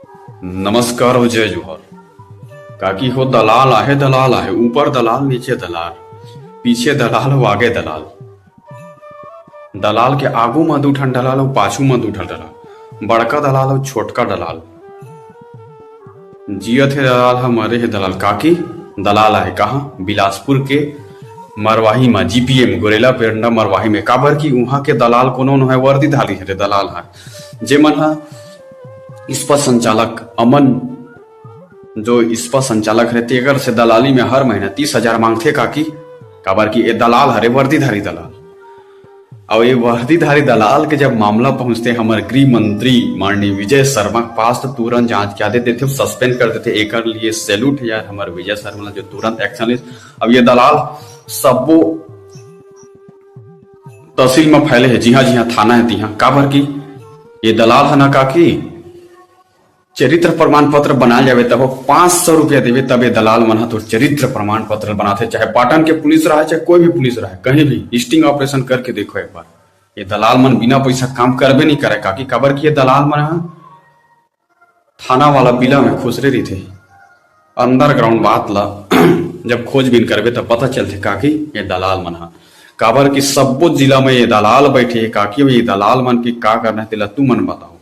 नमस्कार और जय जोहर। काकी हो दलाल आहे ऊपर दलाल नीचे दलाल, पीछे दलाल हो आगे दलाल। दलाल के आगू में दू ठन दलाल और पाछू में दू ठन दलाल, बड़का दलाल और छोटका दलाल। जियत है दलाल है, मरे है दलाल। काकी दलाल है कहाँ? बिलासपुर के मरवाही में, जीपीएम गोरेला पेरंडा मरवाही में। काबर की वहां के दलाल कोनो है वर्दी धारी है दलाल है, जे मन है इस्पा संचालक अमन जो इस्पा संचालक रहते अगर से दलाली में हर महीने 30,000 मांगते काकी। काबर की ये दलाल हरे वर्दीधारी दलाल। और ये वर्दीधारी दलाल के जब मामला पहुंचते हमारे गृह मंत्री माननीय विजय शर्मा के पास, तो तुरंत जांच क्या देते थे, सस्पेंड कर देते। एक लिए सैल्यूट है यार हमारे विजय शर्मा जो तुरंत एक्शन ले। अब ये दलाल सबो तहसील में फैले है। जी हाँ थाना है तिहा। काबर की ये दलाल है ना काकी, चरित्र प्रमाण पत्र बनाए जावे तब 500 रुपया देवे तब ये दलाल मन तो चरित्र प्रमाण पत्र बनाते। चाहे पाटन के पुलिस रहा, चाहे कोई भी पुलिस रहा, कहीं भी स्टिंग ऑपरेशन करके देखो एक बार। ये दलाल मन बिना पैसा काम करबे नहीं करे काकी। काबर की ये दलाल मन थाना वाला बिला में खुसरे रही थे। अंडरग्राउंड बात ला जब खोजबीन करबे तब पता चलते काकी ये दलाल मन। काबर की सब्बो जिला में ये दलाल बैठे काकी। ये दलाल मन की का करना है तू मन बताओ।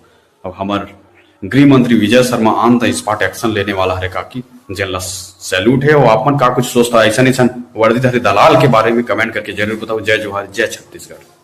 अब हमार गृह मंत्री Vijay Sharma on the spot action लेने वाला है काकी, जेला सैल्यूट है। और आपन का कुछ सोचता ऐसा नहीं वर्दीधारी दलाल के बारे में कमेंट करके जरूर बताओ। जय जोहार, जय छत्तीसगढ़।